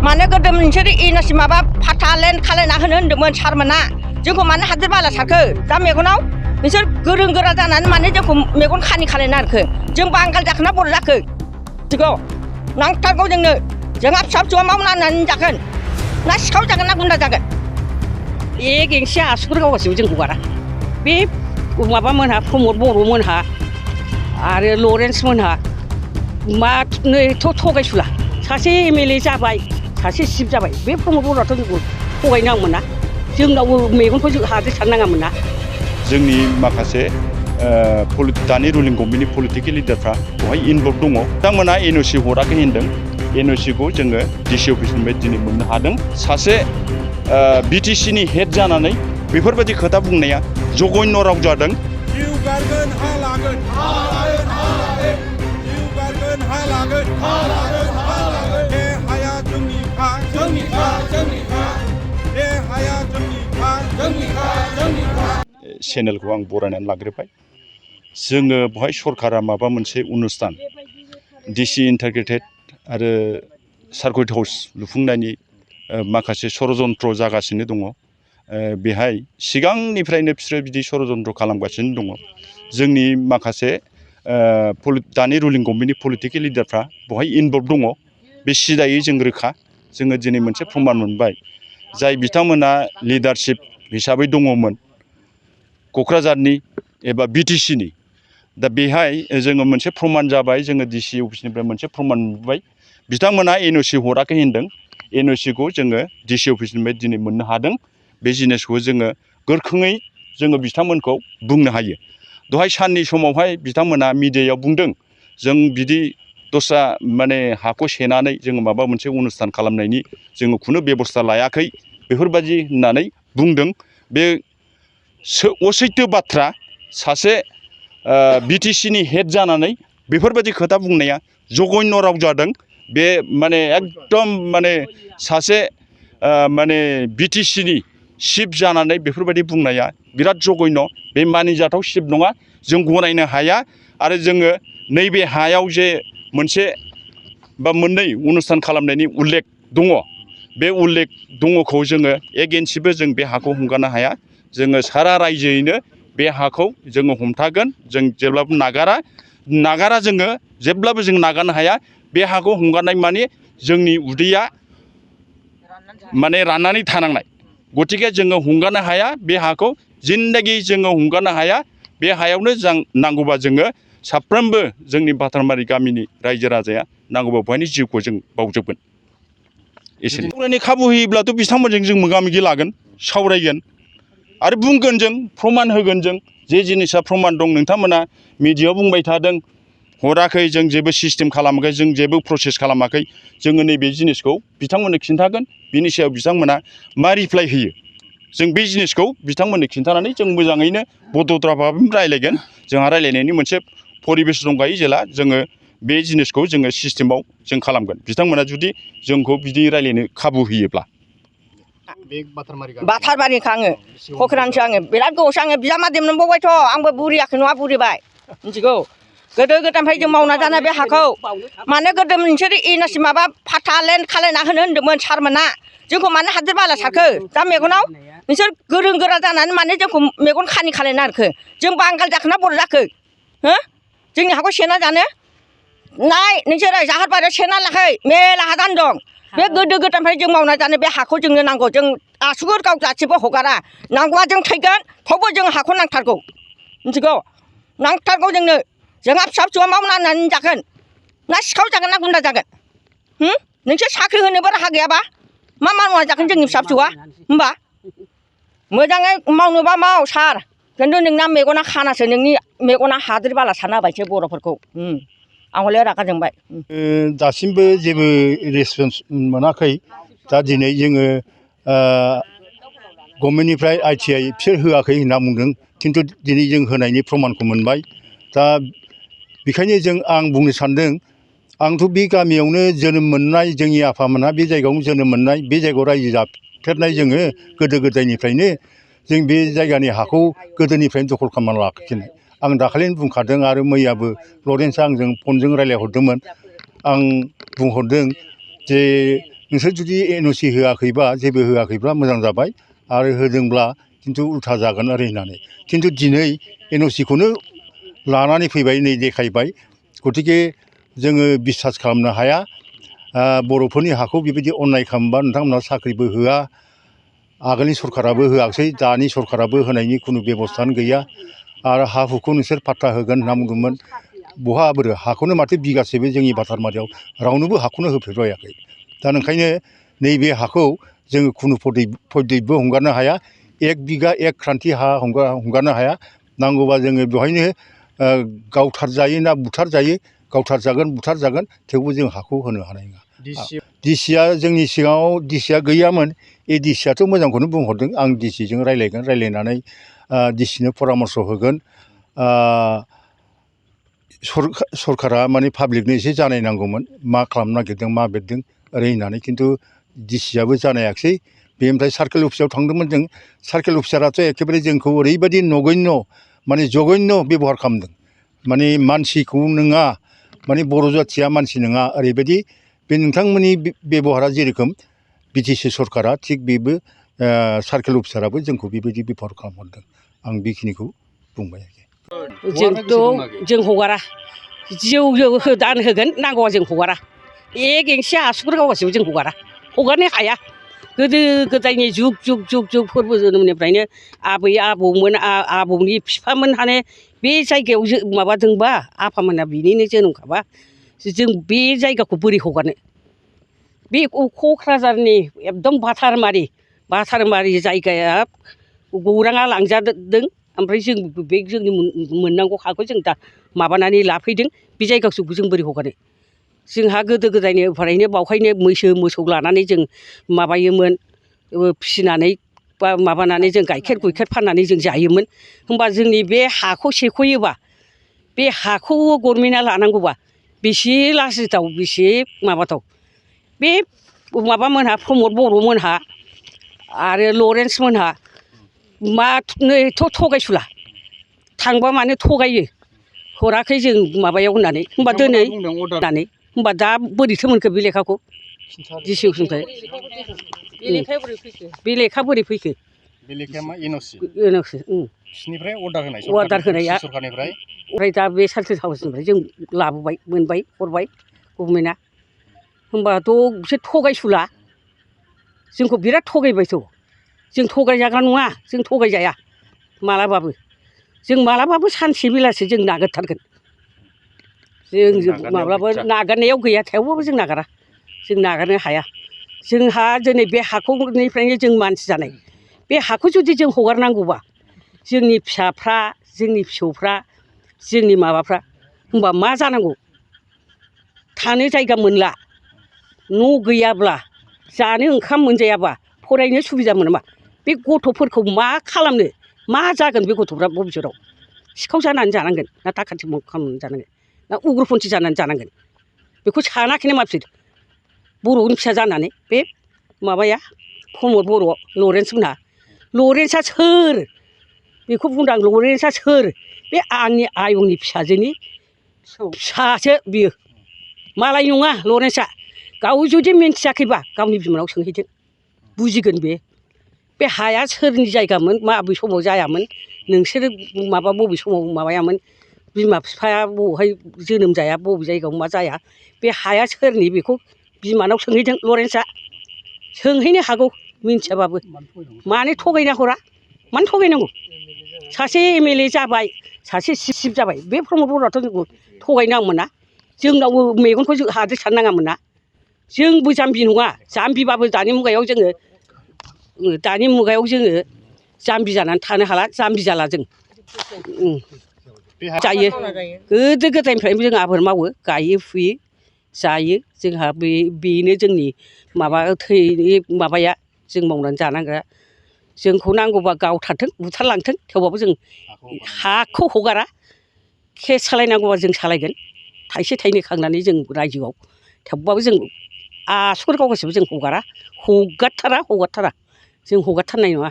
माने गोदोम नोंसोर इनासि माबा फाथालेन खालायना होनो होन्दोंमोन सारमोना जोंखौ मानो हादोर बाला सारखो दा मेगनाव नोंसोर गोरों गोरा जानानै माने जोंखौ मेगन खानि खालायना होखो जों बांगाल जाखोना बर' जाखो जोंखौ नांथारगौ जोंनो जोंहा फिसा फिसौआ मावनानै जागोन ना सिखाव जागोन ना गुन्दा जागोन बे गेंसि आसुगुर गावगासिनो जों हगारा बे माबामोनहा प्रमद बर'मोनहा आरो लरेन्स मोनहा मा नैथ' थगायसुला सासे एमएलए जाबाय सासे चिफ जाबाय बे प्रमद बर'आथ' जोंखौ थगायनाङामोन ना जोंनावबो मेगनखौ जों हाद्रि सारनाङामोन ना जोंनि माखासे दानि रुलिं गभर्नमेन्टनि पलिटिकेल लिडारफ्रा बेवहाय इनभल्भ दङ बिथांमोना एनअसि हराखै होनदों एनअसिखौ जोङो डिसि अफिसनिफ्राय दिनै मोननो हादों सासे बिटिसिनि हेड जानानै बेफोरबायदि खोथा बुंनाया जघन्य राव जादों जिउ गारगोन हा लागोन जिउ गारगोन हा लागोन बे हाया जोंनिखा बे हाया जोंनिखा चेनेलखौ आं बरायनानै लाग्रोबाय जोङो बेवहाय सरकारा माबा मोनसे अनुस्थान डिसि इन्टाग्रेटेड आरो सार्किट हाउस लुफुंनायनि माखासे षड़यन्त्र जागासिनो दङ बेहाय सिगांनिफ्रायनो बिसोरो बिदि षड़यन्त्र खालामगासिनो दङ जोंनि माखासे दानि रुलिं गभर्नमेन्टनि पलिटिकेल लिडारफ्रा बेवहाय इनभल्भ दङ बे सिदायै जों रोखा जोङो दिनै मोनसे प्रमान मोनबाय जाय बिथांमोना लिडारशिप हिसाबै दङमोन क'क्राझारनि एबा बिटिसिनि दा बेहाय जोङो मोनसे प्रमान जाबाय जोङो डिसि अफिसनिफ्राय मोनसे प्रमान मोनबाय बिथांमोना एनअसि हराखै होनदों एनअसिखौ जोङो डिसि अफिसनिफ्राय दिनै मोननो हादों बे जिनिसखौ जोङो गोख्रोङै जोङो बिथांमोनखौ बुंनो हायो दहाय साननि समावहाय बिथांमोना मिडियायाव बुंदों जों बिदि दस्रा माने हाखौ सेनानै जोङो माबा मोनसे अनुस्थान खालामनायनि जोङो खुनु बेबस्था लायाखै बेफोरबायदि होननानै बुंदों बे असैथो बाथ्रा सासे बिटिसिनि हेड जानानै बेफोरबायदि खोथा बुंनाया जघन्य राव जादों बे माने एकदम माने सासे माने बिटिसिनि चिफ जानानै बेफोरबायदि बुंनाया बिराद जघन्य बे मानिजाथाव चिफ नङा जों गनायनो हाया आरो जोङो नैबे हायाव जे मोनसे बा मोननै अनुस्थान खालामनायनि उल्लेख दङ बे उल्लेख दङखौ जोङो एगेन्स्टबो जों बे हाखौ हमगारनो हाया जोङो सारा रायजोयैनो बे हाखौ जोङो हमथागोन जों जेब्लाबो नागारा जोङो जेब्लाबो जों नागारनो हाया बे हाखौ हमगारनाय माने जोंनि उदैया माने राननानै थानांनाय गतिके जोङो हमगारनो हाया बे हाखौ जिन्दगि जोङो हमगारनो हाया बे हायावनो जों नांगौबा जोङो साफ्रोमबो जोंनि बातारमारि गामिनि रायजो राजाया नांगौबा बेवहायनो जिउखौ जों बावजोबगोन एसेनो खाबु होयोब्लाथ' बिथांमोनजों जों मोगा मोगि लागोन सावरायगोन आरो बुंगोन जों प्रमान होगोन जों जे जिनिसा प्रमान दं नोंथांमोना मिडियायाव बुंबाय थादों हराखै जों जेबो सिस्टेम खालामाखै जों जेबो प्रसेस खालामाखै जोङो नैबे जिनिसखौ बिथांमोननो खिन्थागोन बिनि सायाव बिथांमोना मा रिप्लाइ होयो जों बे जिनिसखौ बिथांमोननो खिन्थानानै जों मोजाङैनो बद'द्रा भाबै रायलायगोन जोंहा रायलायनायनि मोनसे परिबेस दंखायो जेला जोङो बे जिनिसखौ जोङो सिस्टेमाव जों खालामगोन बिथांमोना जुदि जोंखौ बिदि रायलायनो खाबु होयोब्ला बातारबारिखौ आङो क'क्राझारनिसो आङो बिराद गोबावसो आङो बिजामादै मोनबावबायथ' आंबो बुरियाखै नङा बुरिबाय मिथिगौ गोदो गोदायनिफ्राय जों मावना जानाय बे हाखौ मानो गोदोम नोंसोर इनासि माबा फाथालेन खालायना होनो होन्दोंमोन सारमोना जोंखौ मानो हादोर बाला सारखो दा मेगनाव नोंसोर गोरों गोरा जानानै माने जोंखौ मेगन खानि खालायना होखो जों बांगाल जाखोना बर' जाखो हो जोंनि हाखौ सेना जानो नाय नोंसोरो जाहारबारियाव सेना लाखै मेला हादान दं बे गोदो गोदायनिफ्राय जों मावना जानो बे हाखौ जोंनो नांगौ जों आसुगुर गाव गासिबो हगारा नांगौबा जों थैगोन थेवबो जों हाखौ नांथारगौ मिथिगौ नांथारगौ जोंनो जोंहा फिसा फिसौआ मावनानै जागोन ना सिखाव जागोन ना गुन्दा जागोन नोंसोर साख्रि होनोबो राहा गैयाबा मा मावना जागोन जोंनि फिसा फिसौआ होमबा मोजाङै मावनोबा माव सार खिन्थु नोंना मेगना खानासो नोंनि मेगना हाद्रि बाला सारना होबायसो बर'फोरखौ आं हले रागा जोंबाय दासिमबो जेबो रेसपन्स मोनाखै दा दिनै जोङो गभर्नमेन्टनिफ्राय ITI बिसोर होआखै होनना बुंदों खिन्थु दिनै जों होनायनि प्रमानखौ मोनबाय दा बेखायनो आं बुंनो सानदों आंथ' बे गामियावनो जोनोम मोननाय जोंनि आफामोनहा बे जायगायावनो जोनोम मोननाय बे जायगायाव रायजो जाफेरनाय जोङो गोदो गोदायनिफ्रायनो जों बे जायगानि हाखौ गोदोनिफ्रायनो दखल खालामना लाखिनाय आं दाखालिनो बुंखादों आरो मैयाबो लरेन्सआ आंजों फनजों रायज्लायहरदोंमोन आं बुंहरदों जे नोंसोर जुदि NOC होआखैबा जेबो होआखैब्ला मोजां जाबाय आरो होदोंब्ला खिन्थु उल्था जागोन ओरै होननानै खिन्थु दिनै NOCखौनो लानानै फैबाय नै देखायबाय गतिके जोङो बिसास खालामनो हाया बर'फोरनि हाखौ बेबायदि अननाय खालामबा नोंथांमोनहा साख्रिबो होआ आगोलनि सरकाराबो होआखै दानि सरकाराबो होनायनि खुनु बेबस्थानो गैया आरो हा हुखौ नोंसोर पाट्टा होगोन होनना बुंदोंमोन बहा बोरो हाखौनो माथो बिगासेबो जोंनि बातारमारियाव रावनोबो हाखौनो होफेरबायाखै दा ओंखायनो नैबे हाखौ जोङो खुनु फैदैबो हंगारनो हाया 1 बिगा 1 क्रान्ति हा हंगारनो हाया नांगौबा जोङो बेवहायनो गावथारजायो ना बुथारजायो गावथारजागोन बुथारजागोन थेवबो जों हाखौ होनो हानाय नङा डिसिआ जोंनि सिगाङाव डिसिआ गैयामोन डिसिआथ' मोजांखौनो बुंहरदों आं डिसिजों रायज्लायगोन रायज्लायनानै डिसिनो परामर्स होगोन सरकारा माने पाब्लिकनो एसे जानायनांगौमोन मा खालामनो नागिरदों मा बेरदों ओरै होननानै खिन्थु डिसिआबो जानायाखिसै बेनिफ्राय सार्केल अफिसाव थांदोंमोन जों सार्केल अफिसाराथ' एखेबारे जोंखौ ओरैबायदि नगण्य माने जघन्य बेबहार खालामदों माने मानसिखौ नङा माने बर' जाथिया मानसि नङा ओरैबायदि बे नोंथांमोननि बेबहारा जेरोखोम BTC सरकारा थिग बेबो सार्केल अफिसाराबो जोंखौ बेबायदि बेबहार खालामहरदों आं बेखिनिखौ बुंबाय जोंथ' जों हगारा जिउ दान होगोन नांगौबा जों हगारा गेंसि आसुगुर गावगासिबो जों हगारनो हाया गोदो गोदायनि जुग फोरबो जोनोमनिफ्रायनो आबै आबौमोन आबौनि बिफामोनहानो बे जायगायाव माबादोंबा आफामोना बिनिनो जोनोमखाबा जों बे जायगाखौ बोरै हगारनो बे क'क्राझारनि एकदम बातारमारि जायगाया गौराङा लांजादों ओमफ्राय जों बे जोंनि मोननांगौ हाखौ जों दा माबानानै लाफैदों बे जायगाखौ जों बोरै हगारनो जोंहा गोदो गोदायनिफ्रायनो बावहायनो मैसो मोसौ लानानै जों माबायोमोन फिसिनानै बा माबानानै जों गाइखेर गुइखेर फाननानै जों जायोमोन होमबा जोंनि बे हाखौ सेख'योबा बे हाखौ गभर्नमेन्टआ लानांगौबा बेसे लाजिथाव बेसे माबाथाव बे माबामोनहा प्रमद बर'मोनहा आरो लरेन्स मोनहा एथ' थगायसुला थांबा मानो थगायो हराखै जों माबायाव होननानै होमबा दिनै होननानै होमबा दा बोरैथो मोनखो बे लेखाखौ डिसि अफिसनिफ्राय बे लेखा बोरै फैखो बे लेखाया मा NOC बिसिनिफ्राय अर्डार होनाया सरकारनिफ्राय ओमफ्राय दा बे सार्किल हाउसनिफ्राय जों लाबोबाय मोनबाय हरबाय गभर्नमेन्टआ होमबाथ' बिसोर थगायसुला जोंखौ बिराद थगायबायथ' जों थगायजाग्रा नङा जों थगायजाया मालाबाबो सानसे बेलासे जों नागिरथारगोन जों माब्लाबा नागारनायाव गैया थेवबाबो जों नागारा जों नागारनो हाया जोंहा दिनै बे हाखौनिफ्रायनो जों मानसि जानाय बे हाखौ जुदि जों हगारनांगौबा जोंनि फिसाफ्रा जोंनि फिसौफ्रा जोंनि माबाफ्रा होमबा मा जानांगौ थानो जायगा मोनला न' गैयाब्ला जानो ओंखाम मोनजायाबा फरायनो सुबिदा मोनाबा बे गथ'फोरखौ मा खालामनो मा जागोन बे गथ'फ्रा भबिसतआव सिखाव जानानै जानांगोन ना दाखाथि खालामनानै जानांगोन ना उग्रपन्थि जानानै जानांगोन बेखौ सानाखैनो मा बिसोर बर'नि फिसा जानानै बे माबाया प्रमद बर' लरेन्स मोनहा लरेन्सआ सोर बेखौ बुंदां लरेन्सआ सोर बे आंनि आयंनि फिसाजोनि फिसासो बियो मालाय नङा लरेन्सआ गाव जुदि मिन्थियाखैबा गावनि बिमानाव सोंहैदो बुजिगोन बे हाया सोरनि जायगामोन माबे समाव जायामोन नोंसोरो माबा बबे समाव माबायामोन बिमा बिफाया बबेहाय जोनोम जाया बबे जायगायाव मा जाया बे हाया सोरनि बेखौ बिमानाव सोंहैदों लरेन्सआ सोंहैनो हागौ मिन्थियाबाबो मानो थगायना हरा मानो थगायनांगौ सासे MLA जाबाय सासे चिफ जाबाय बे प्रमद बर'आथ' जोंखौ थगायनाङामोन ना जोंनावबो मेगनखौ जों हाद्रि सारनाङामोन ना जोंबो जाम्बि नङा जाम्बिबाबो दानि मुगायाव जोङो जाम्बि जानानै थानो हाला जाम्बि जाला जों जायो गोदो गोदायनिफ्रायनो जों आबाद मावो गायो फुयो जायो जोंहा बेनो जोंनि माबाया जों मावनानै जानांग्रा जोंखौ नांगौबा गावथारथों बुथारलांथों थेवबाबो जों हाखौ हगारा केस सालायनांगौबा जों सालायगोन थाइसे थाइनै खांनानै जों रायजोआव थेवबाबो जों आसुगुर गावगासिबो जों हगारथारा जों हगारथारनाय नङा